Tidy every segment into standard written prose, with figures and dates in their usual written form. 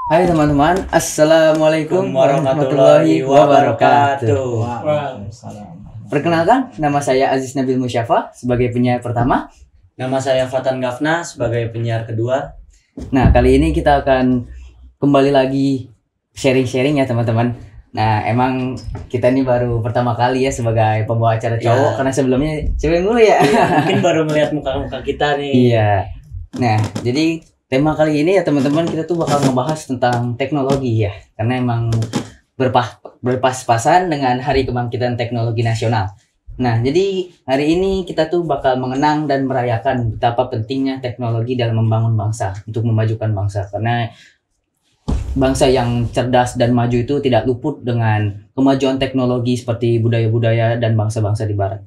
Hai teman-teman, Assalamualaikum warahmatullahi wabarakatuh. Perkenalkan, nama saya Aziz Nabil Musyafa sebagai penyiar pertama. Nama saya Fatan Gafna sebagai penyiar kedua. Nah, kali ini kita akan kembali lagi sharing-sharing ya teman-teman. Nah, emang kita ini baru pertama kali ya sebagai pembawa acara cowok, karena sebelumnya cewek mulu ya. Mungkin baru melihat muka-muka kita nih. Iya. Nah, jadi tema kali ini ya teman-teman, kita tuh bakal ngebahas tentang teknologi ya, karena emang berpas-pasan dengan Hari Kebangkitan Teknologi Nasional. Nah, jadi hari ini kita tuh bakal mengenang dan merayakan betapa pentingnya teknologi dalam membangun bangsa, untuk memajukan bangsa, karena bangsa yang cerdas dan maju itu tidak luput dengan kemajuan teknologi seperti budaya-budaya dan bangsa-bangsa di barat.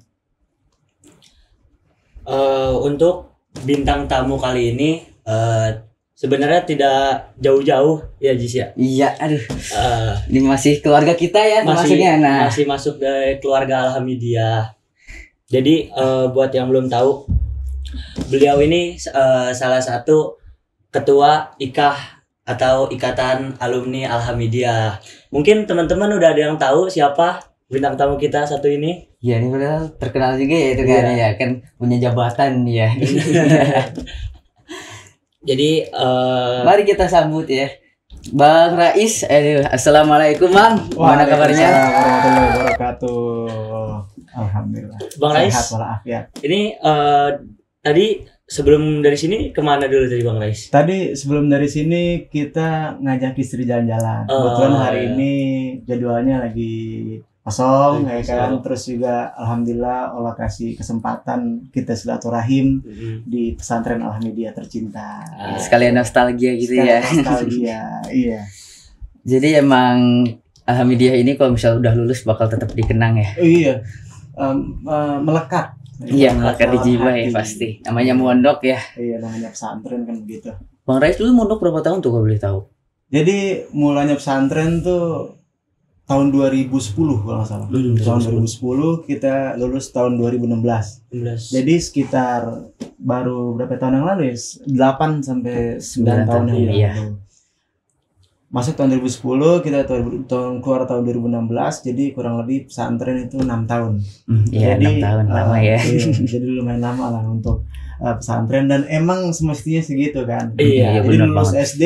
Untuk bintang tamu kali ini sebenarnya tidak jauh-jauh ya Jis ya. Iya, aduh. Ini masih keluarga kita ya termasuknya. Masih masuk dari keluarga Alhamidiyah. Jadi buat yang belum tahu, beliau ini salah satu ketua IKAH atau Ikatan Alumni Alhamidiyah. Mungkin teman-teman udah ada yang tahu siapa bintang tamu kita satu ini. Ya, ini padahal terkenal juga ya itu kan ya, kan punya jabatan ya. Jadi mari kita sambut ya Bang Rais. Assalamualaikum Bang. Gimana kabarnya? Warahmatullahi wabarakatuh. Alhamdulillah. Bang Rais. Sehat walafiat. Ini tadi sebelum dari sini kemana dulu tadi Bang Rais? Tadi sebelum dari sini kita ngajak istri jalan-jalan. Kebetulan hari ini jadwalnya lagi kosong ya kan. Terus juga alhamdulillah Allah kasih kesempatan kita silaturahim di pesantren Alhamidiyah tercinta. Sekalian nostalgia gitu ya. Nostalgia, iya. Jadi emang Alhamidiyah ini kalau misalnya udah lulus bakal tetap dikenang ya. Iya. Melekat. Iya, melekat di jiwa ya pasti. Namanya mondok ya. Iya, namanya pesantren kan begitu. Bang Rais dulu mondok berapa tahun tuh kalau boleh tahu? Jadi mulanya pesantren tuh tahun 2010 kalau nggak salah. Tahun 2010 kita lulus tahun 2016. Jadi sekitar baru berapa tahun yang lalu ya? 8 sampai 9 tahun yang lalu. Iya. Masuk tahun 2010, kita keluar tahun 2016, jadi kurang lebih pesantren itu 6 tahun. Iya, jadi 6 tahun lama ya. Iya, jadi lumayan lama lah untuk pesantren, dan emang semestinya segitu kan. Iya, jadi lulus banget. SD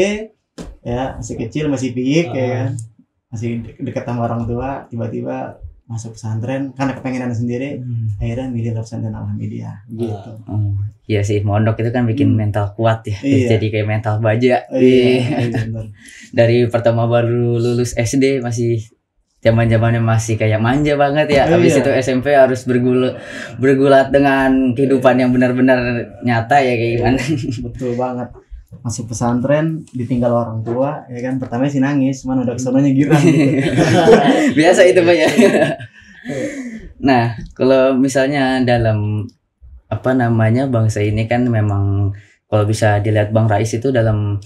ya masih kecil, masih piik ya kan, masih dekat sama orang tua, tiba-tiba masuk pesantren karena kepengenan sendiri, akhirnya milih pesantren Alhamidiyah gitu. Iya sih, mondok itu kan bikin mental kuat ya. Iya. Jadi kayak mental baja. Iya, benar. Dari pertama baru lulus SD masih zaman-zamannya masih kayak manja banget ya. Habis itu SMP harus bergulat dengan kehidupan yang benar-benar nyata ya kayak gimana. Betul banget. Masuk pesantren ditinggal orang tua ya kan, pertama sih nangis, mana udah kesononya girang gitu. Biasa itu Pak ya. Nah, kalau misalnya dalam bangsa ini kan memang kalau bisa dilihat Bang Rais itu dalam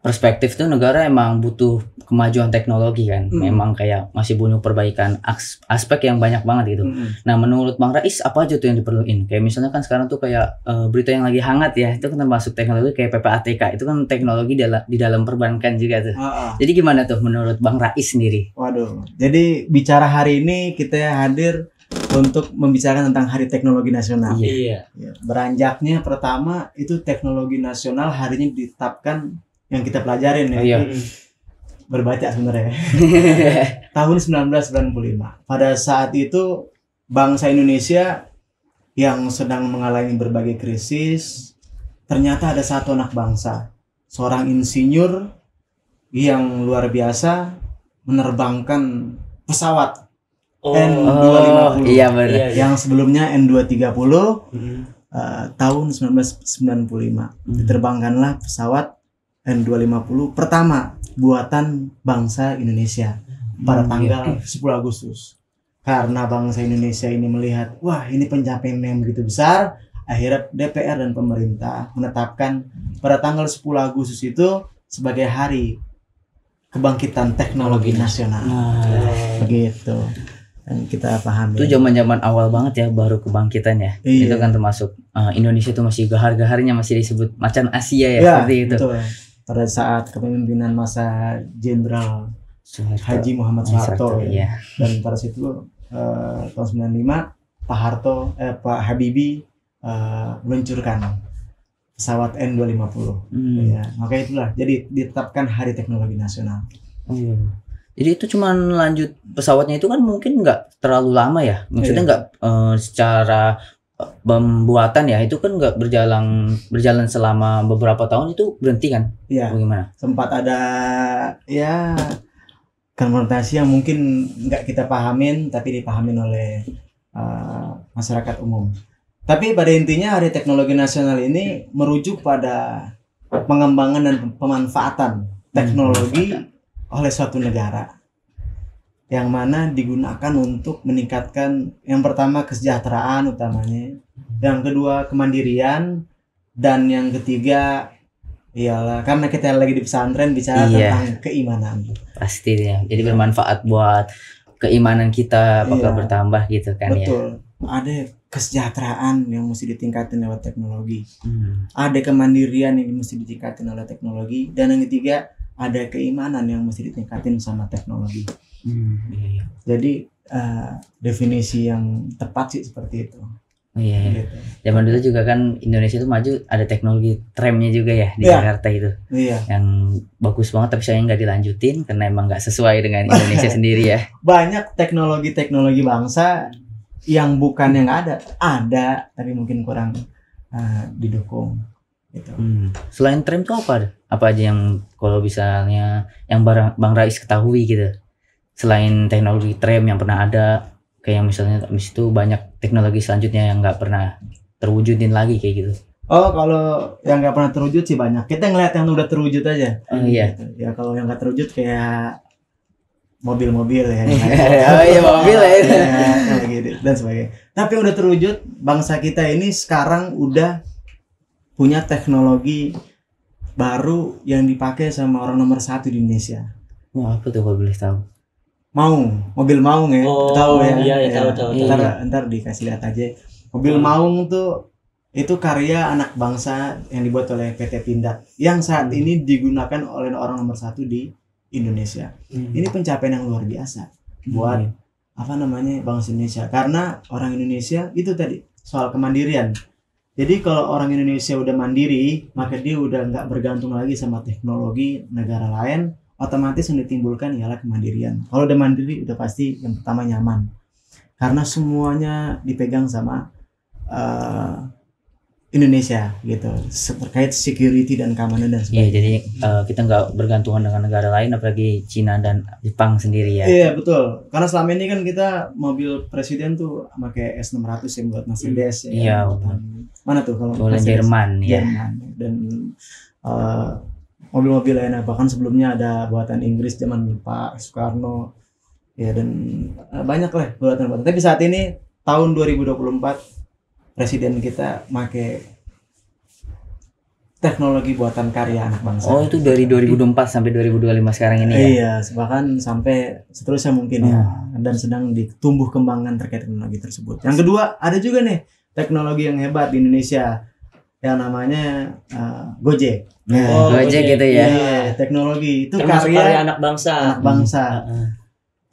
perspektif tuh negara emang butuh kemajuan teknologi kan. Memang kayak masih butuh perbaikan aspek yang banyak banget gitu. Nah, menurut Bang Rais apa aja tuh yang diperluin? Kayak misalnya kan sekarang tuh kayak berita yang lagi hangat ya, itu kan termasuk teknologi kayak PPATK, itu kan teknologi di dalam perbankan juga tuh. Jadi gimana tuh menurut Bang Rais sendiri? Waduh, jadi bicara hari ini kita hadir untuk membicarakan tentang Hari Teknologi Nasional. Iya. Beranjaknya pertama itu teknologi nasional harinya ditetapkan yang kita pelajarin ya. Berbaca sebenarnya. Tahun 1995. Pada saat itu bangsa Indonesia yang sedang mengalami berbagai krisis, ternyata ada satu anak bangsa, seorang insinyur yang luar biasa menerbangkan pesawat N250. Iya benar. Yang sebelumnya N230 tahun 1995 diterbangkanlah pesawat N250 pertama buatan bangsa Indonesia pada tanggal 10 Agustus. Karena bangsa Indonesia ini melihat, wah ini pencapaian yang begitu besar, akhirnya DPR dan pemerintah menetapkan pada tanggal 10 Agustus itu sebagai Hari Kebangkitan Teknologi Nasional. Begitu. yang kita pahami. Itu zaman-zaman awal banget ya, baru kebangkitan ya. Iya. Itu kan termasuk Indonesia itu masih gahar-gaharnya, masih disebut macan Asia ya, seperti itu. Betul. pada saat kepemimpinan masa Jenderal Haji Muhammad Soeharto ya. Iya. Dan pada situ tahun 95 Pak Habibie meluncurkan pesawat N250 ya. Maka itulah jadi ditetapkan Hari Teknologi Nasional. Oh, iya. Jadi itu cuman lanjut pesawatnya itu kan mungkin nggak terlalu lama ya, maksudnya nggak secara pembuatan ya itu kan nggak berjalan selama beberapa tahun, itu berhenti kan? Iya. Bagaimana? Sempat ada ya konfrontasi yang mungkin nggak kita pahamin tapi dipahamin oleh masyarakat umum. Tapi pada intinya Hari Teknologi Nasional ini merujuk pada pengembangan dan pemanfaatan teknologi oleh suatu negara yang mana digunakan untuk meningkatkan yang pertama kesejahteraan utamanya, yang kedua kemandirian, dan yang ketiga iyalah karena kita lagi di pesantren bicara tentang keimanan. Pasti ya. Jadi bermanfaat buat keimanan kita bakal bertambah gitu kan. Betul. Ada kesejahteraan yang mesti ditingkatin lewat teknologi. Ada kemandirian yang mesti ditingkatin oleh teknologi, dan yang ketiga ada keimanan yang mesti ditingkatin sama teknologi. Jadi definisi yang tepat sih seperti itu. Iya. Gitu. Zaman dulu juga kan Indonesia itu maju, ada teknologi tramnya juga ya di Jakarta itu. Iya. Yang bagus banget tapi sayang nggak dilanjutin karena emang nggak sesuai dengan Indonesia sendiri ya. Banyak teknologi bangsa yang bukan yang ada tapi mungkin kurang didukung. Gitu. Selain tram itu apa aja yang kalau misalnya yang Bang Rais ketahui gitu, selain teknologi tram yang pernah ada, kayak misalnya habis itu banyak teknologi selanjutnya yang nggak pernah terwujudin lagi kayak gitu. Oh, kalau yang nggak pernah terwujud sih banyak. Kita ngeliat yang udah terwujud aja. Oh iya. Gitu. Ya kalau yang nggak terwujud kayak mobil-mobil ya. Oh iya, mobil ya. Kayak gitu dan sebagainya. Tapi yang udah terwujud, bangsa kita ini sekarang udah punya teknologi baru yang dipakai sama orang nomor 1 di Indonesia. Wah, apa tuh kalau boleh tahu? Mobil Maung ya. Oh, tahu ya? Iya, tahu. Ntar dikasih lihat aja. Mobil Maung tuh itu karya anak bangsa yang dibuat oleh PT Pindad yang saat ini digunakan oleh orang nomor 1 di Indonesia. Ini pencapaian yang luar biasa buat bangsa Indonesia, karena orang Indonesia itu tadi soal kemandirian. Jadi kalau orang Indonesia udah mandiri, maka dia udah nggak bergantung lagi sama teknologi negara lain. Otomatis yang ditimbulkan ialah kemandirian. Kalau udah mandiri, udah pasti yang pertama nyaman, karena semuanya dipegang sama Indonesia gitu, terkait security dan keamanan dan sebagainya. Iya, jadi kita nggak bergantungan dengan negara lain, apalagi Cina dan Jepang sendiri ya. Iya betul, karena selama ini kan kita mobil presiden tuh pakai S600 yang buat Mercedes. Iya. Mana tuh kalau Jerman ya. Dan mobil-mobil lainnya, bahkan sebelumnya ada buatan Inggris zaman Pak Soekarno ya, dan banyak lah buatan. Tapi saat ini tahun 2024 presiden kita pakai teknologi buatan karya anak bangsa. Oh, itu dari 2024 sampai 2025 sekarang ini ya? Iya, bahkan sampai seterusnya mungkin ya. Dan sedang ditumbuh kembangkan terkait teknologi tersebut. Yang kedua, ada juga nih teknologi yang hebat di Indonesia yang namanya Gojek. Gojek gitu ya. Iya, teknologi itu karya anak bangsa.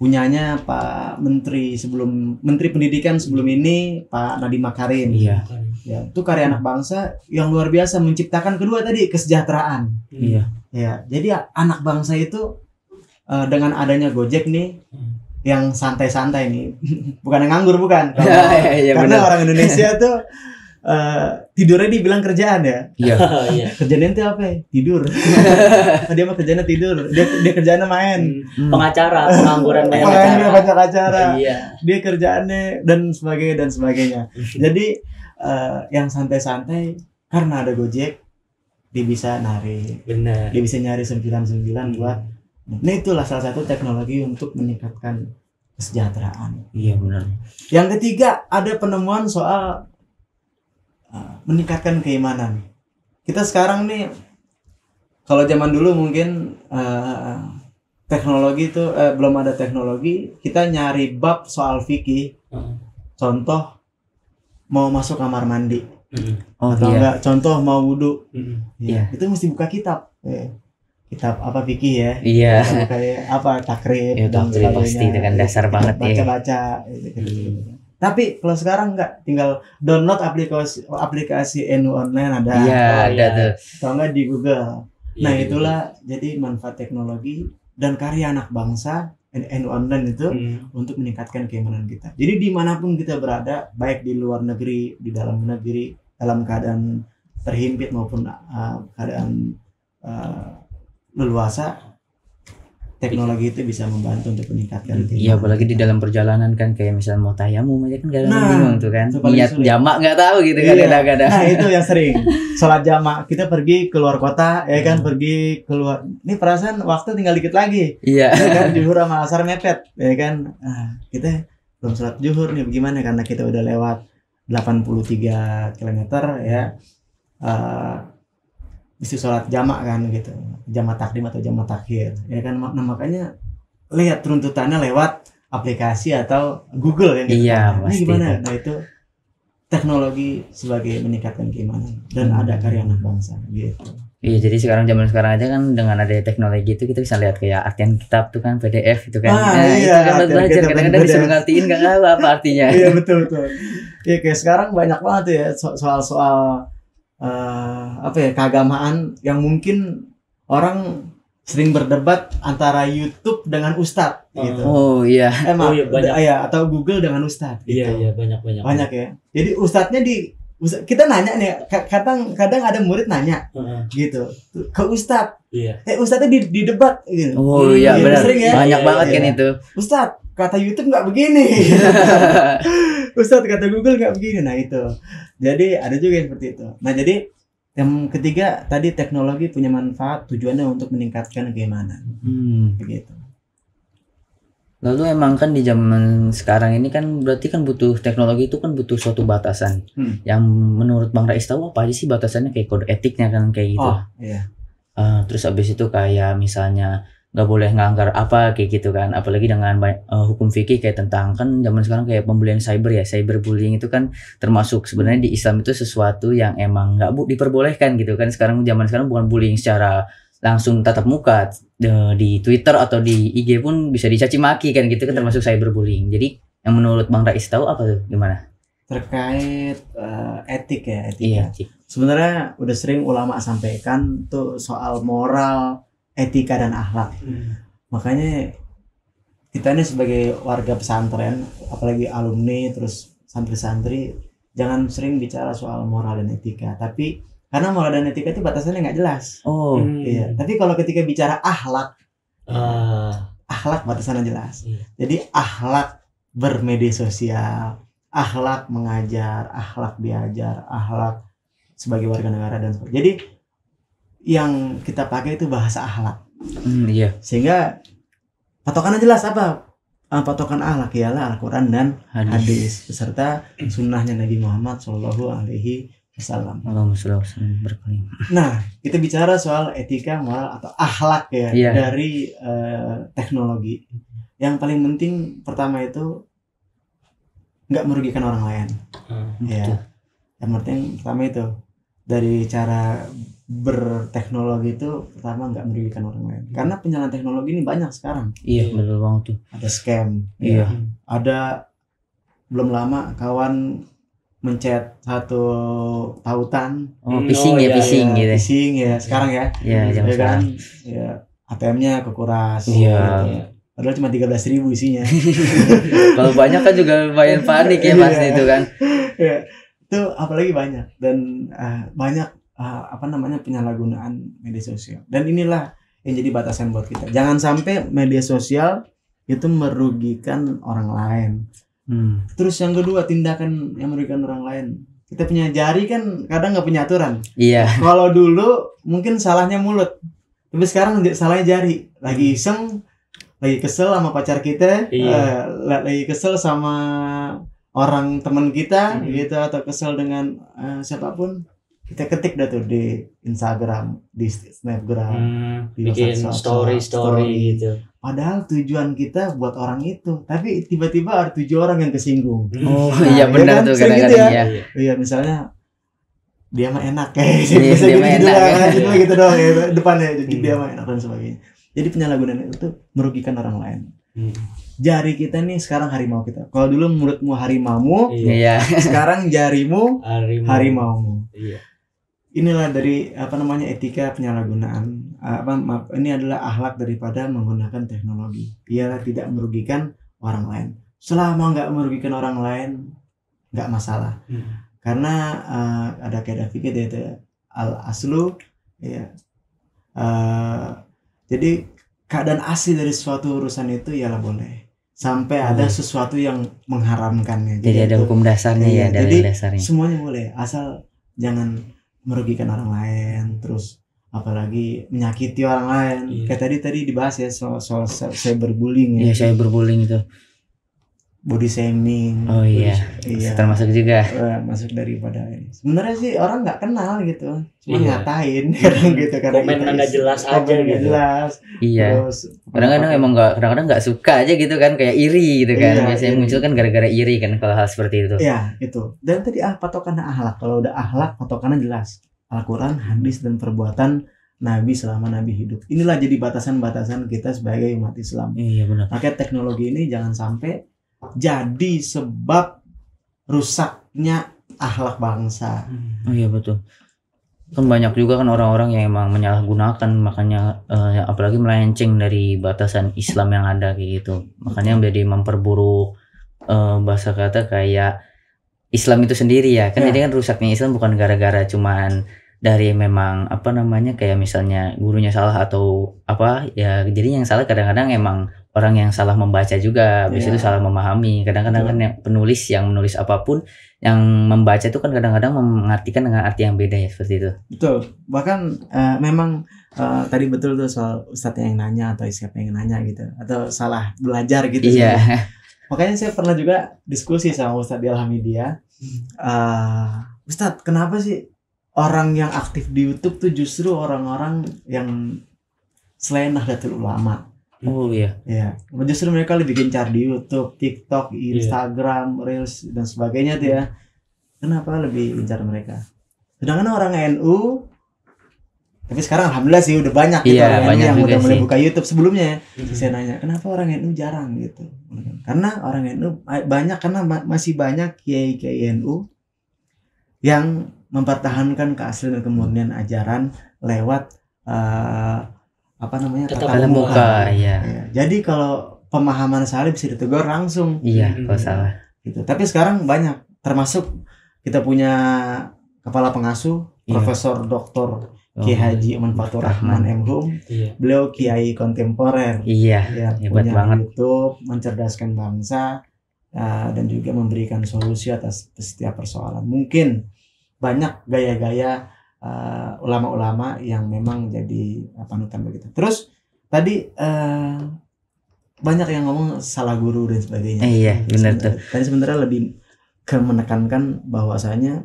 Punyanya Pak Menteri Pendidikan sebelum ini, Pak Nadiem Makarim. Iya. Ya, itu karya anak bangsa yang luar biasa, menciptakan kedua tadi kesejahteraan. Iya. Ya, jadi anak bangsa itu dengan adanya Gojek nih yang santai-santai nih, bukan yang nganggur bukan. Karena orang Indonesia tuh tidurnya dibilang kerjaan ya. Iya. Kerjaan itu apa ya? Tidur. Dia mah kerjanya tidur. Dia kerjanya main. Pengacara, pengangguran banyak acara. Iya. Dia kerjaannya dan sebagainya. Jadi yang santai-santai karena ada Gojek, dia bisa narik. Benar. Dia bisa nyari 99 buat. Nah, itulah salah satu teknologi untuk meningkatkan kesejahteraan. Iya benar. Yang ketiga, ada penemuan soal meningkatkan keimanan. Kita sekarang nih, kalau zaman dulu mungkin teknologi itu belum ada teknologi, kita nyari bab soal fikih. Contoh mau masuk kamar mandi, atau enggak contoh mau wudhu, itu mesti buka kitab. kitab apa fikih ya. Iya. Atau kayak apa takrib Ya, dan takrib pasti itu kan dasar Kita banget ya. baca-baca gitu. Tapi kalau sekarang enggak, tinggal download aplikasi NU online ada. Iya, ada iya. tuh. Atau enggak di Google. Nah, Iya, itulah jadi manfaat teknologi dan karya anak bangsa NU online itu untuk meningkatkan keimanan kita. Jadi dimanapun kita berada, baik di luar negeri, di dalam negeri, dalam keadaan terhimpit maupun keadaan leluasa, teknologi itu bisa membantu untuk meningkatkan keimanan. Iya, apalagi di dalam perjalanan kan kayak misalnya mau tayamum aja kan kadang Nah, bingung tuh kan. itu paling Niat sulit. jamak nggak tahu gitu Iya. kan kadang-kadang. Nah, itu yang sering. Sholat jamak, kita pergi keluar kota, ya kan, pergi keluar. Ini perasaan waktu tinggal dikit lagi. Iya. Ya kan, zuhur sama asar mepet, ya kan. Kita belum sholat zuhur nih, bagaimana? Karena kita udah lewat 83 km ya. Mesti sholat jamak kan gitu, jamak takdim atau jamak takhir, ya kan. Nah, makanya lihat runtutannya lewat aplikasi atau Google kan gitu. Iya, Ini pasti gimana? itu. Nah, itu teknologi sebagai meningkatkan keimanan dan ada karya anak bangsa gitu. Iya, jadi zaman sekarang aja kan dengan ada teknologi itu kita bisa lihat kayak artian kitab tuh kan PDF itu kan. Ah, Itu iya, kan buat artian belajar kitab kadang-kadang PDF. disuruh ngertiin nggak tahu apa artinya. Iya, betul. Iya, kayak sekarang banyak banget ya soal-soal apa ya, keagamaan yang mungkin orang sering berdebat antara YouTube dengan Ustadz gitu. Oh iya. Maaf, Oh, iya, banyak. atau Google dengan Ustadz gitu. Iya, banyak. Banyak ya. Jadi Ustadznya kita nanya nih, kadang ada murid nanya gitu ke Ustadz. Iya. Ustadznya di debat gitu. Oh iya, Iya, benar. sering ya. Banyak Iya, banget iya. kan itu. Ustadz, kata YouTube nggak begini. Ustadz, kata Google nggak begini. Nah, itu. Jadi ada juga yang seperti itu. Nah, jadi yang ketiga tadi teknologi punya manfaat, tujuannya untuk meningkatkan keimanan. Begitu. Lalu emang kan di zaman sekarang ini kan berarti kan butuh teknologi itu kan butuh suatu batasan. Yang menurut Bang Rais tahu apa aja sih batasannya, kayak kode etiknya kan kayak gitu. Oh, iya. Terus abis itu kayak misalnya nggak boleh ngelanggar apa kayak gitu kan, apalagi dengan hukum fikih kayak tentang kan zaman sekarang kayak pembullying cyber ya, cyberbullying itu kan termasuk sebenarnya di Islam itu sesuatu yang emang nggak diperbolehkan gitu kan. Zaman sekarang bukan bullying secara langsung tatap muka, di Twitter atau di IG pun bisa dicaci maki kan gitu kan, termasuk cyberbullying. Jadi yang menurut Bang Rais tahu apa tuh, gimana Terkait etik ya, etika. iya Sebenarnya udah sering ulama sampaikan tuh soal moral, etika dan akhlak. Makanya kita ini sebagai warga pesantren, apalagi alumni terus santri-santri, jangan sering bicara soal moral dan etika. Tapi karena moral dan etika itu batasannya nggak jelas. oh Iya. Tapi kalau ketika bicara akhlak, akhlak batasannya jelas. Iya. Jadi akhlak bermedia sosial, akhlak mengajar, akhlak diajar, akhlak sebagai warga negara dan sebagainya. Jadi yang kita pakai itu bahasa akhlak. iya Sehingga patokannya jelas apa? Patokan akhlak ialah Al-Quran dan hadis beserta sunnahnya Nabi Muhammad Shallallahu Alaihi Wasallam. Allahumma sholli wa sallim berkali. Nah, kita bicara soal etika, moral atau akhlak ya Iya. dari teknologi. Yang paling penting pertama itu nggak merugikan orang lain. Ya. Betul. Yang penting pertama itu dari cara berteknologi itu pertama nggak merugikan orang lain. Karena penyalahgunaan teknologi ini banyak sekarang. Iya, betul banget tuh. Ada scam. Iya. Ya. Ada belum lama kawan mencet satu tautan. Phishing ya, iya, phishing Ya, gitu. phishing ya sekarang ya. Iya, zaman Ya sekarang. kan, ya ATM-nya kekuras. Iya. Gitu. Padahal cuma 13.000 isinya. Kalau banyak kan juga lumayan panik ya pasti Iya. itu kan. Ya, itu apalagi banyak dan banyak penyalahgunaan media sosial. Dan inilah yang jadi batasan buat kita. Jangan sampai media sosial itu merugikan orang lain. Terus yang kedua, tindakan yang merugikan orang lain. Kita punya jari kan kadang nggak punya aturan. Iya. Kalau dulu mungkin salahnya mulut, tapi sekarang salahnya jari. Lagi iseng, lagi kesel sama pacar kita, Iya. lagi kesel sama orang teman kita, gitu, atau kesel dengan siapapun, kita ketik dah tuh di Instagram, di Snapgram, di bikin WhatsApp, story gitu. Padahal tujuan kita buat orang itu, tapi tiba-tiba ada 7 orang yang kesinggung. Oh Nah, iya benar kan? tuh Sering gitu kadang-kadang ya. ya. Iya, misalnya dia mah enak kayak Dia gitu mah gitu enak, lah, ya. judulnya gitu doang ya depannya, jadi dia mah enak dan sebagainya. Jadi penyalahgunaan itu tuh merugikan orang lain. Jari kita nih sekarang harimau kita. Kalau dulu mulutmu harimaumu, Iya. sekarang jarimu harimaumu. Iya. Inilah dari apa namanya etika penyalahgunaan. Ini adalah akhlak daripada menggunakan teknologi. Ialah tidak merugikan orang lain. Selama nggak merugikan orang lain, nggak masalah. Karena ada kaidah fikih yaitu al aslu, ya. Jadi keadaan asli dari suatu urusan itu ialah boleh. Sampai ada sesuatu yang mengharamkannya. Jadi ada itu- hukum dasarnya iya, ya, dalil jadi dasarnya. semuanya boleh, asal jangan merugikan orang lain, terus apalagi menyakiti orang lain. Iya. Kayak tadi dibahas ya soal cyberbullying Iya, ya, saya berbuling itu. body shaming. Oh iya. Iya. Termasuk juga. Masuk daripada ini. Sebenarnya sih orang nggak kenal gitu, cuma Iya. ngatain kadang gitu karena Komen kita nggak jelas aja komen nggak gitu. jelas. Iya. Terus Kadang-kadang emang kadang-kadang nggak suka aja gitu kan, kayak iri gitu kan. Iya, Biasanya iri. muncul kan gara-gara iri kan kalau hal seperti itu. ya itu. Dan tadi patokannya akhlak. Kalau udah akhlak patokannya jelas. Al-Quran, hadis dan perbuatan Nabi selama Nabi hidup. Inilah jadi batasan-batasan kita sebagai umat Islam. Iya benar. Makanya teknologi ini jangan sampai jadi sebab rusaknya akhlak bangsa. Oh iya betul. Kan banyak juga kan orang-orang yang emang menyalahgunakan, makanya apalagi melenceng dari batasan Islam yang ada kayak gitu. Makanya menjadi memperburuk bahasa kata kayak Islam itu sendiri ya. Kan Ya. jadi kan rusaknya Islam bukan gara-gara cuman dari memang apa namanya kayak misalnya gurunya salah atau apa ya, jadi yang salah kadang-kadang emang orang yang salah membaca juga, habis Iya. itu salah memahami. Kadang-kadang kan Betul. yang penulis yang menulis apapun yang membaca itu kan kadang-kadang mengartikan dengan arti yang beda ya, seperti itu. Betul. Bahkan memang tadi betul tuh soal ustadz yang nanya atau siapa yang nanya gitu, atau salah belajar gitu. Iya. sebenarnya. Makanya saya pernah juga diskusi sama Ustadz di Alhamidia. Ustadz, kenapa sih orang yang aktif di YouTube tuh justru orang-orang yang selain Nahdlatul Ulama? Oh iya. Ya, justru mereka lebih gencar di YouTube, TikTok, Instagram, Reels dan sebagainya tuh ya. Kenapa lebih gencar mereka? Sedangkan orang NU, tapi sekarang alhamdulillah sih udah banyak gitu Iya, orang NU banyak yang juga udah mulai sih. buka YouTube. Sebelumnya ya, saya nanya kenapa orang NU jarang gitu. Karena orang NU banyak, karena masih banyak kiai-kiai NU yang mempertahankan keaslian dan kemurnian ajaran lewat apa namanya, Tatap Tatap muka, iya. Ya, jadi kalau pemahaman salah bisa ditegur langsung Iya, kalau salah. gitu. Tapi sekarang banyak, termasuk kita punya kepala pengasuh Iya. Profesor Dr. Kiai Haji Iman Fatur Rahman M.Hum. Iya. Beliau kiai kontemporer. Iya, Ya, hebat punya banget. YouTube, mencerdaskan bangsa dan juga memberikan solusi atas setiap persoalan. Mungkin banyak gaya-gaya ulama-ulama yang memang jadi panutan begitu. Terus tadi banyak yang ngomong salah guru dan sebagainya. Iya, benar tuh. Tadi sebenarnya lebih ke menekankan bahwasanya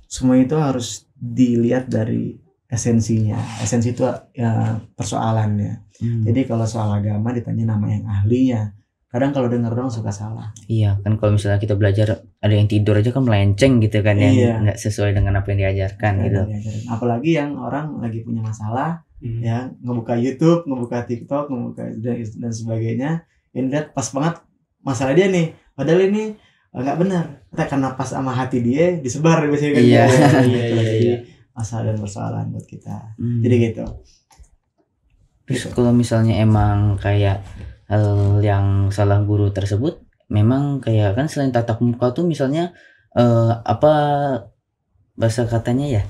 semua itu harus dilihat dari esensinya. Esensi itu ya persoalannya. Jadi kalau soal agama ditanya nama yang ahlinya. Kadang kalau dengar dong suka salah. Iya, kan kalau misalnya kita belajar ada yang tidur aja kan melenceng gitu kan, yang Iya. nggak sesuai dengan apa yang diajarkan gitu. Diajarin. Apalagi yang orang lagi punya masalah, ya ngebuka YouTube, ngebuka TikTok, ngebuka dan sebagainya. Ini lihat pas banget masalah dia nih. Padahal ini nggak benar. Karena pas sama hati dia disebar biasanya kan. Iya. Iya. Masalah dan persoalan buat kita. Hmm. Jadi gitu. Terus kalau misalnya emang kayak hal yang salah guru tersebut, memang kayak kan selain tatap muka tuh misalnya apa bahasa katanya ya,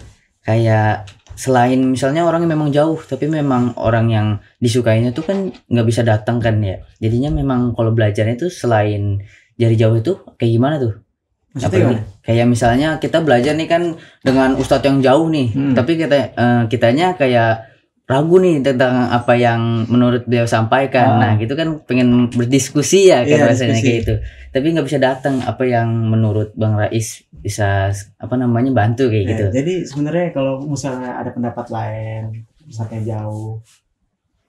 kayak selain misalnya orang yang memang jauh tapi memang orang yang disukainya tuh kan nggak bisa datang kan ya, jadinya memang kalau belajarnya tuh selain dari jauh itu kayak gimana tuh? Maksudnya Apalagi gimana? kayak misalnya kita belajar nih kan dengan ustadz yang jauh nih, tapi kitanya kayak ragu nih tentang apa yang menurut beliau sampaikan. Nah gitu kan pengen berdiskusi ya kan, Iya, rasanya diskusi. kayak itu, tapi nggak bisa datang. Apa yang menurut Bang Rais bisa apa namanya bantu kayak gitu? Jadi sebenarnya kalau misalnya ada pendapat lain, misalnya jauh,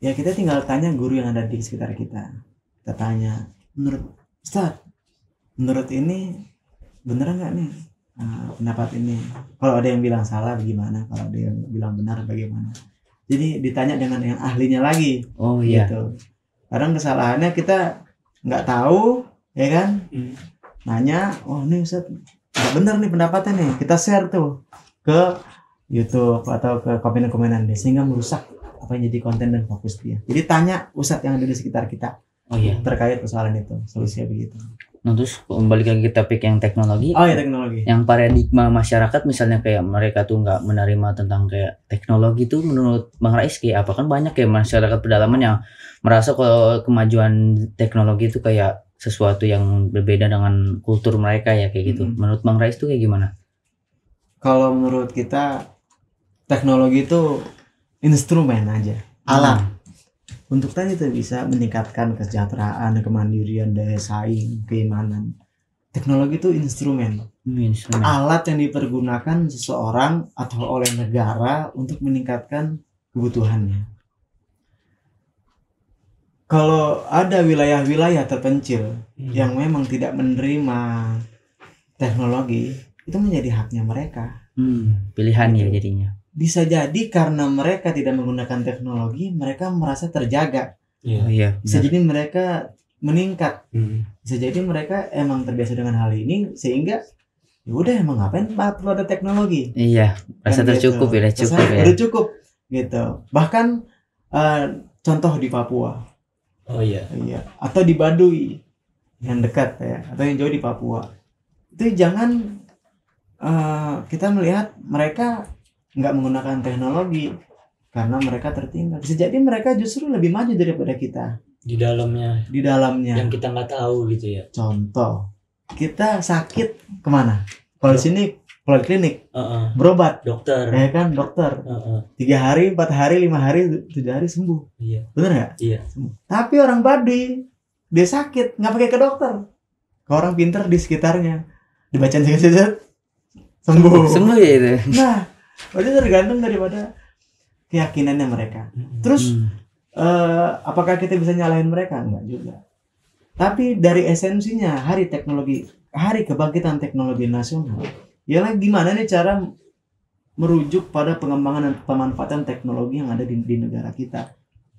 ya kita tinggal tanya guru yang ada di sekitar kita. Kita tanya, menurut Ustaz, menurut ini beneran nggak nih? pendapat ini. Kalau ada yang bilang salah bagaimana, kalau ada yang bilang benar bagaimana. Jadi ditanya dengan yang ahlinya lagi. Oh iya. Gitu. Kadang kesalahannya kita nggak tahu, ya kan? Nanya, oh ini Ustaz nggak benar nih pendapatnya nih. Kita share tuh ke YouTube atau ke komen-komenan deh, sehingga merusak apa yang jadi konten dan fokus dia. Jadi tanya Ustadz yang ada di sekitar kita Oh iya. terkait persoalan itu, solusinya begitu. Nah terus balik lagi ke topik yang teknologi. Oh ya, teknologi. Yang paradigma masyarakat misalnya kayak mereka tuh nggak menerima tentang kayak teknologi tuh menurut Bang Rais kayak apa? Kan banyak ya masyarakat pedalaman yang merasa kalau kemajuan teknologi itu kayak sesuatu yang berbeda dengan kultur mereka ya kayak gitu. Menurut Bang Rais tuh kayak gimana? Kalau menurut kita teknologi itu instrumen aja, alat. Untuk tadi itu bisa meningkatkan kesejahteraan, kemandirian, daya saing, keimanan. Teknologi itu instrumen, alat yang dipergunakan seseorang atau oleh negara untuk meningkatkan kebutuhannya. Kalau ada wilayah-wilayah terpencil yang memang tidak menerima teknologi, itu menjadi haknya mereka. Pilihan ya jadinya. Bisa jadi karena mereka tidak menggunakan teknologi, mereka merasa terjaga. Oh iya. Bisa jadi mereka meningkat. Bisa jadi mereka emang terbiasa dengan hal ini sehingga ya udah emang ngapain perlu ada teknologi. Iya, rasa tercukup gitu. ya, cukup ya. Udah cukup gitu. Bahkan contoh di Papua. Oh iya. Iya, atau di Baduy yang dekat ya, atau yang jauh di Papua. Itu jangan kita melihat mereka nggak menggunakan teknologi karena mereka tertinggal. Bisa jadi mereka justru lebih maju daripada kita Di dalamnya yang kita nggak tahu gitu ya. Contoh, kita sakit kemana? Kalau di sini poliklinik, berobat, Dokter. ya kan, dokter. 3 hari, 4 hari, 5 hari, 7 hari sembuh. Iya. Bener nggak? Iya. Tapi orang Baduy dia sakit nggak pakai ke dokter. Ke orang pinter di sekitarnya dibacain sedikit sembuh. Sembuh ya itu. Nah, itu tergantung daripada keyakinannya mereka. Terus apakah kita bisa nyalahin mereka? Enggak juga. Tapi dari esensinya hari kebangkitan teknologi nasional, ialah gimana nih cara merujuk pada pengembangan dan pemanfaatan teknologi yang ada di negara kita.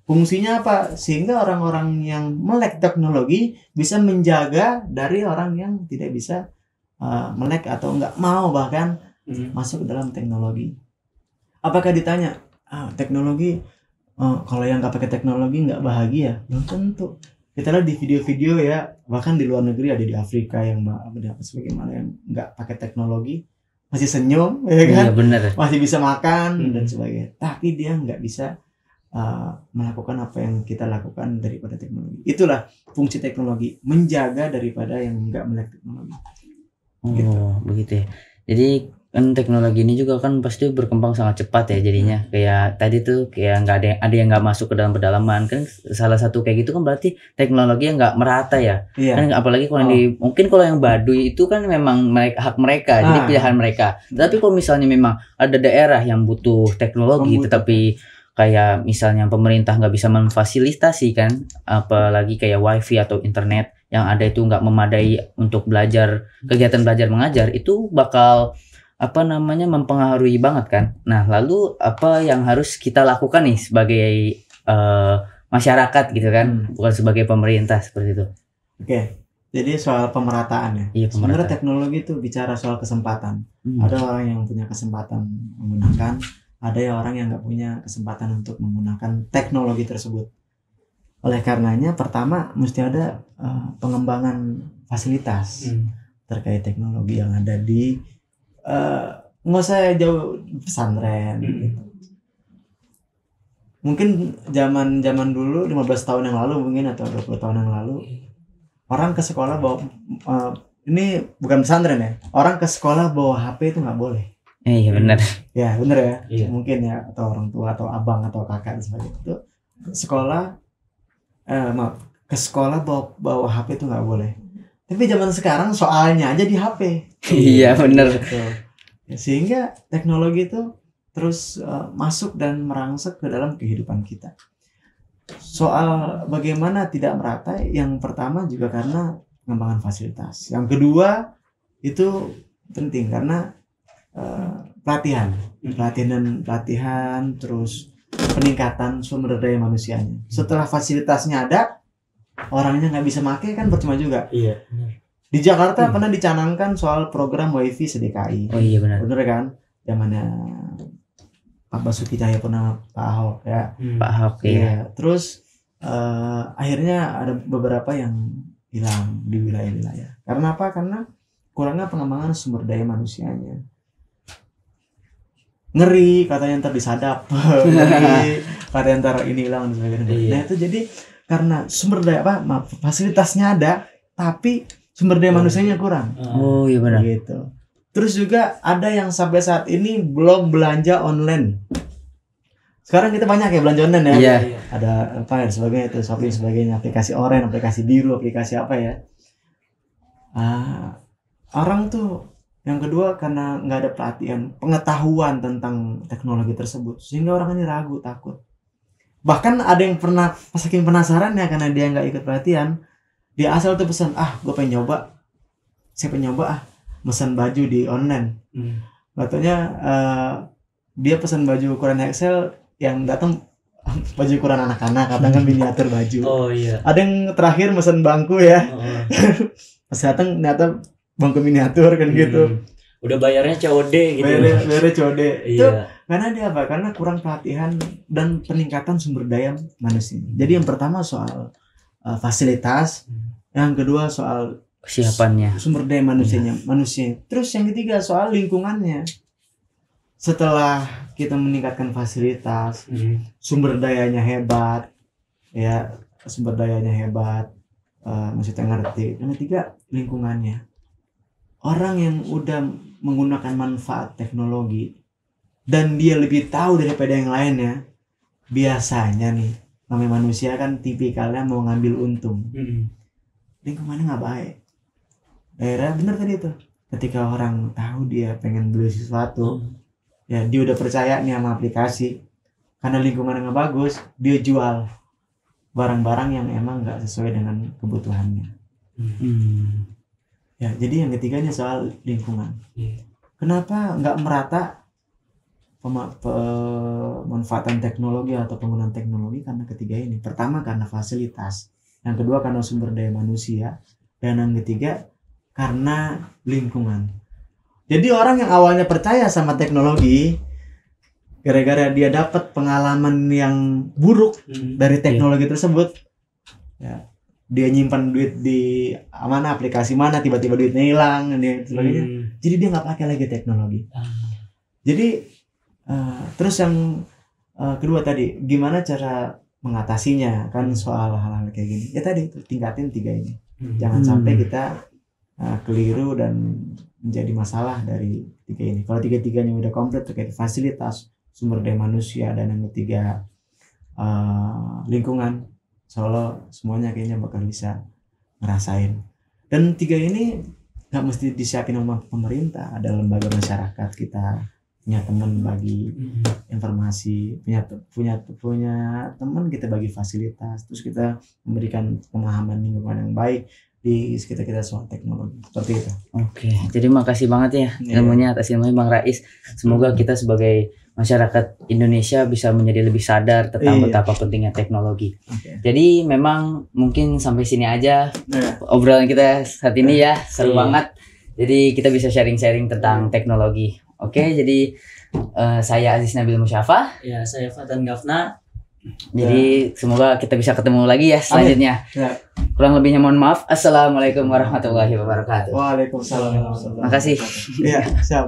Fungsinya apa? Sehingga orang-orang yang melek teknologi bisa menjaga dari orang yang tidak bisa melek atau enggak mau bahkan masuk ke dalam teknologi. Apakah ditanya teknologi kalau yang nggak pakai teknologi nggak bahagia? Belum tentu. Kita lihat di video-video ya, bahkan di luar negeri ada di Afrika yang sebagaimana yang nggak pakai teknologi masih senyum, ya kan? Iya benar. Masih bisa makan dan sebagainya. Tapi dia nggak bisa melakukan apa yang kita lakukan daripada teknologi. Itulah fungsi teknologi, menjaga daripada yang nggak melek teknologi. Gitu. Begitu ya. Jadi kan teknologi ini juga kan pasti berkembang sangat cepat ya jadinya. Kayak tadi tuh kayak nggak ada yang nggak masuk ke dalam pedalaman kan, salah satu kayak gitu kan berarti teknologi yang nggak merata ya. Iya. Kan apalagi kalau mungkin kalau yang Baduy itu kan memang hak mereka, jadi pilihan mereka. Tapi kalau misalnya memang ada daerah yang butuh teknologi tetapi kayak misalnya pemerintah nggak bisa memfasilitasi kan, apalagi kayak wifi atau internet yang ada itu nggak memadai untuk belajar, kegiatan belajar mengajar, itu bakal mempengaruhi banget kan. Nah lalu apa yang harus kita lakukan nih sebagai masyarakat gitu kan, bukan sebagai pemerintah seperti itu. Oke, jadi soal pemerataan ya. Iya, sebenarnya teknologi itu bicara soal kesempatan. Ada orang yang punya kesempatan menggunakan, ada orang yang nggak punya kesempatan untuk menggunakan teknologi tersebut. Oleh karenanya pertama mesti ada pengembangan fasilitas terkait teknologi yang ada di nggak usah jauh pesantren gitu. Mungkin zaman dulu 15 tahun yang lalu mungkin atau 20 tahun yang lalu orang ke sekolah bawa ini bukan pesantren ya, orang ke sekolah bawa HP itu nggak boleh. Iya benar. Ya benar ya. Iya. Mungkin ya, atau orang tua atau abang atau kakak dan sebagainya itu sekolah ke sekolah bawa HP itu nggak boleh. Tapi zaman sekarang soalnya aja di HP. Iya benar. Gitu. Ya, sehingga teknologi itu terus masuk dan merangsek ke dalam kehidupan kita. Soal bagaimana tidak merata, yang pertama juga karena pengembangan fasilitas. Yang kedua itu penting karena pelatihan terus peningkatan sumber daya manusianya. Setelah fasilitasnya ada, orangnya nggak bisa make kan percuma juga. Iya, benar. Di Jakarta pernah dicanangkan soal program WiFi seDKI. Oh iya benar. Bener kan? Zamannya Pak Basuki Cahayapurnama, Pak Ahok ya. Pak Ahok ya. Iya. Terus akhirnya ada beberapa yang hilang di wilayah-wilayah. Karena apa? Karena kurangnya pengembangan sumber daya manusianya. Ngeri katanya ntar disadap. Ngeri katanya ntar ini hilang dan sebagainya. Iya. Nah itu jadi karena sumber daya fasilitasnya ada, tapi sumber daya manusianya kurang. Oh iya benar. Gitu. Terus juga ada yang sampai saat ini belum belanja online. Sekarang kita banyak ya belanja online ya. Iya. Ada apa ya sebagainya itu, Shopee sebagainya, aplikasi Oren, aplikasi Biru, aplikasi apa ya. Orang tuh yang kedua karena nggak ada pelatihan, pengetahuan tentang teknologi tersebut, sehingga orang ini ragu, takut. Bahkan ada yang pernah saking penasaran ya karena dia nggak ikut pelatihan, dia asal tuh pesan, gue pengen nyoba, saya pengen nyoba pesan baju di online. Katanya dia pesan baju ukuran XL, yang datang baju ukuran anak-anak, kadang kan miniatur baju. Oh iya. Ada yang terakhir pesan bangku ya, pas datang ternyata bangku miniatur kan gitu. Udah bayarnya COD gitu. Bayarnya COD. Itu Iya. karena dia apa? Karena kurang pelatihan dan peningkatan sumber daya manusia. Jadi yang pertama soal fasilitas, yang kedua soal Kesiapannya. sumber daya manusia. Terus yang ketiga soal lingkungannya. Setelah kita meningkatkan fasilitas, sumber dayanya hebat, ya sumber dayanya hebat, maksudnya ngerti. Yang ketiga lingkungannya. Orang yang udah menggunakan manfaat teknologi dan dia lebih tahu daripada yang lainnya, biasanya nih namanya manusia kan tipikalnya mau ngambil untung. Lingkungannya nggak baik. Daerah bener tadi itu. Ketika orang tahu dia pengen beli sesuatu, ya dia udah percaya nih sama aplikasi. Karena lingkungannya nggak bagus, dia jual barang-barang yang emang nggak sesuai dengan kebutuhannya. Ya, jadi yang ketiganya soal lingkungan. Kenapa nggak merata pemanfaatan teknologi atau penggunaan teknologi? Karena ketiga ini. Pertama karena fasilitas, yang kedua karena sumber daya manusia, dan yang ketiga karena lingkungan. Jadi orang yang awalnya percaya sama teknologi, gara-gara dia dapat pengalaman yang buruk dari teknologi tersebut, ya dia nyimpan duit di mana, aplikasi mana, tiba-tiba duitnya hilang dan sebagainya. Jadi dia nggak pakai lagi teknologi. Jadi terus yang kedua tadi, gimana cara mengatasinya kan soal hal-hal kayak gini. Ya tadi itu tingkatin tiga ini. Jangan sampai kita keliru dan menjadi masalah dari tiga ini. Kalau tiga-tiganya udah komplit terkait fasilitas, sumber daya manusia, dan yang ketiga lingkungan, Solo semuanya kayaknya bakal bisa ngerasain. Dan tiga ini nggak mesti disiapin sama pemerintah, ada lembaga masyarakat, kita punya teman bagi informasi, punya teman kita bagi fasilitas, terus kita memberikan pemahaman lingkungan yang baik di sekitar kita soal teknologi, seperti itu. Oke, jadi makasih banget ya ilmunya atas ilmunya Bang Rais. Semoga kita sebagai masyarakat Indonesia bisa menjadi lebih sadar tentang betapa pentingnya teknologi. Jadi memang mungkin sampai sini aja obrolan kita saat ini ya, seru banget. Jadi kita bisa sharing-sharing tentang teknologi. Oke, jadi saya Aziz Nabil Musyafa. Ya, saya Fatan Gafna. Jadi semoga kita bisa ketemu lagi ya selanjutnya. Kurang lebihnya mohon maaf. Assalamualaikum warahmatullahi wabarakatuh. Waalaikumsalam. Makasih. Iya, siap.